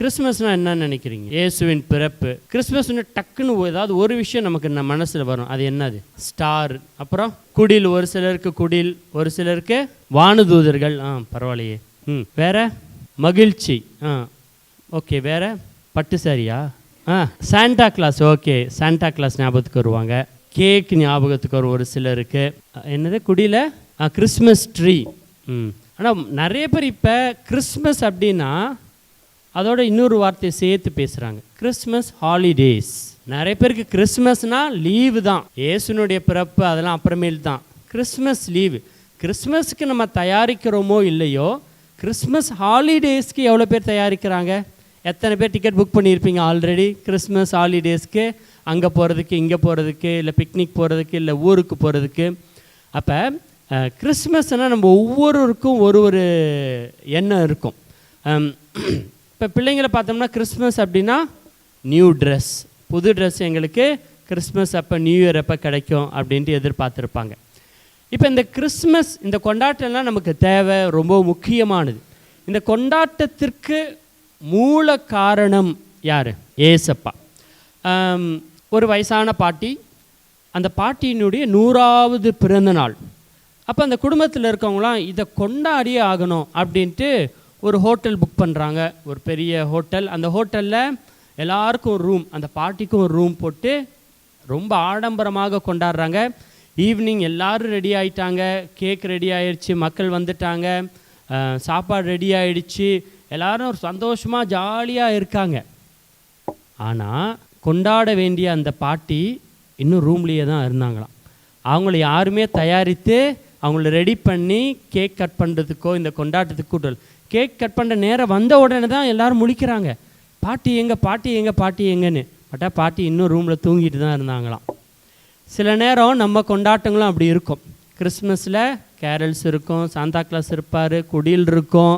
கிறிஸ்மஸ்னால் என்னன்னு நினைக்கிறீங்க? இயேசுவின் பிறப்பு. கிறிஸ்மஸ்னு டக்குன்னு ஏதாவது ஒரு விஷயம் நமக்கு மனசில் வரும். அது என்னது? ஸ்டார், அப்புறம் குடில். ஒரு சிலருக்கு குடில், ஒரு சிலருக்கு வானதூதர்கள். பரவாயில்லையே. வேற மகிழ்ச்சி. ஓகே. வேற பட்டு சாரியா? Santa Claus. Okay, Santa Claus ஞாபகத்துக்கு வருவாங்க. கேக் ஞாபகத்துக்கு வரும் ஒரு சிலருக்கு. என்னது குடியில்? Christmas tree. ஆனால் நிறைய பேர் இப்போ கிறிஸ்மஸ் அப்படின்னா அதோட இன்னொரு வார்த்தையை சேர்த்து பேசுகிறாங்க, கிறிஸ்மஸ் ஹாலிடேஸ். நிறைய பேருக்கு கிறிஸ்மஸ்னால் லீவு தான். இயேசுனுடைய பிறப்பு அதெல்லாம் அப்புறமேல் தான். Christmas leave. கிறிஸ்மஸுக்கு நம்ம தயாரிக்கிறோமோ இல்லையோ, கிறிஸ்மஸ் ஹாலிடேஸ்க்கு எவ்வளோ பேர் தயாரிக்கிறாங்க? எத்தனை பேர் டிக்கெட் புக் பண்ணியிருப்பீங்க ஆல்ரெடி கிறிஸ்மஸ் ஹாலிடேஸ்க்கு? அங்கே போகிறதுக்கு, இங்கே போகிறதுக்கு, இல்லை பிக்னிக் போகிறதுக்கு, இல்லை ஊருக்கு போகிறதுக்கு. அப்போ கிறிஸ்மஸ்னால் நம்ம ஒவ்வொருவருக்கும் ஒரு எண்ணம் இருக்கும். இப்போ பிள்ளைங்களை பார்த்தோம்னா கிறிஸ்மஸ் அப்படின்னா நியூ ட்ரெஸ், புது ட்ரெஸ் எங்களுக்கு கிறிஸ்மஸ் அப்போ, நியூ இயர் அப்போ கிடைக்கும் அப்படின்ட்டு எதிர்பார்த்துருப்பாங்க. இப்போ இந்த கிறிஸ்மஸ், இந்த கொண்டாட்டம்லாம் நமக்கு தேவை, ரொம்ப முக்கியமானது. இந்த கொண்டாட்டத்திற்கு மூல காரணம் யார்? ஏசப்பா. ஒரு வயசான பாட்டி, அந்த பாட்டியினுடைய 100வது பிறந்த நாள். அப்போ அந்த குடும்பத்தில் இருக்கவங்களாம் இதை கொண்டாடியே ஆகணும் அப்படின்ட்டு ஒரு ஹோட்டல் புக் பண்ணுறாங்க, ஒரு பெரிய ஹோட்டல். அந்த ஹோட்டலில் எல்லாருக்கும் ஒரு ரூம், அந்த பாட்டிக்கும் ஒரு ரூம் போட்டு ரொம்ப ஆடம்பரமாக கொண்டாடுறாங்க. ஈவினிங் எல்லோரும் ரெடி ஆகிட்டாங்க, கேக் ரெடி ஆகிடுச்சு, மக்கள் வந்துட்டாங்க, சாப்பாடு ரெடி ஆகிடுச்சு, எல்லோரும் ஒரு சந்தோஷமாக ஜாலியாக இருக்காங்க. ஆனால் கொண்டாட வேண்டிய அந்த பாட்டி இன்னும் ரூம்லேயே தான் இருந்தாங்களாம். அவங்கள யாருமே தயாரித்து அவங்கள ரெடி பண்ணி கேக் கட் பண்ணுறதுக்கோ இந்த கொண்டாட்டத்துக்கு கூட்டல். கேக் கட் பண்ணுற நேரம் வந்த உடனே தான் எல்லோரும் முழிக்கிறாங்க, பாட்டி எங்கே, பாட்டி எங்கே, பாட்டி எங்கன்னு. பட்டா பாட்டி இன்னும் ரூமில் தூங்கிட்டு தான் இருந்தாங்களாம். சில நேரம் நம்ம கொண்டாட்டங்களும் அப்படி இருக்கும். கிறிஸ்மஸில் கேரல்ஸ் இருக்கும், சாந்தா கிளாஸ் இருப்பார், குடில் இருக்கும்,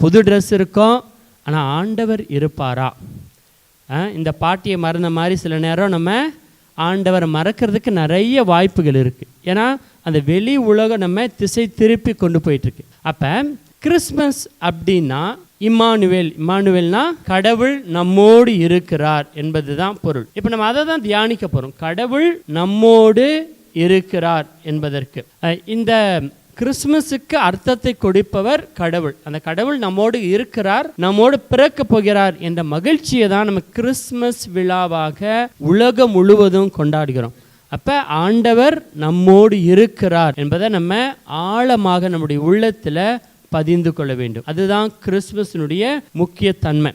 புது ட்ரெஸ் இருக்கும். ஆனால் ஆண்டவர் இருப்பாரா? இந்த பாட்டியை மறந்த மாதிரி சில நேரம் நம்ம ஆண்டவரை மறக்கிறதுக்கு நிறைய வாய்ப்புகள் இருக்குது. ஏன்னா அந்த வெளி உலகம் நம்ம திசை திருப்பி கொண்டு போயிட்டுருக்கு. அப்போ கிறிஸ்மஸ் அப்படின்னா இம்மானுவேல். இம்மானுவேல்னா கடவுள் நம்மோடு இருக்கிறார் என்பது தான் பொருள். இப்போ நம்ம அதை தான் தியானிக்க போகிறோம், கடவுள் நம்மோடு இருக்கிறார் என்பதற்கு. இந்த கிறிஸ்மஸுக்கு அர்த்தத்தை கொடுப்பவர் கடவுள். அந்த கடவுள் நம்மோடு இருக்கிறார், நம்மோடு பிறக்க போகிறார் என்ற மகிழ்ச்சியை தான் நம்ம கிறிஸ்மஸ் விழாவாக உலகம் முழுவதும் கொண்டாடுகிறோம். அப்போ ஆண்டவர் நம்மோடு இருக்கிறார் என்பதை நம்ம ஆழமாக நம்முடைய உள்ளத்தில் பதிந்து கொள்ள வேண்டும். அதுதான் கிறிஸ்மஸினுடைய முக்கிய தன்மை.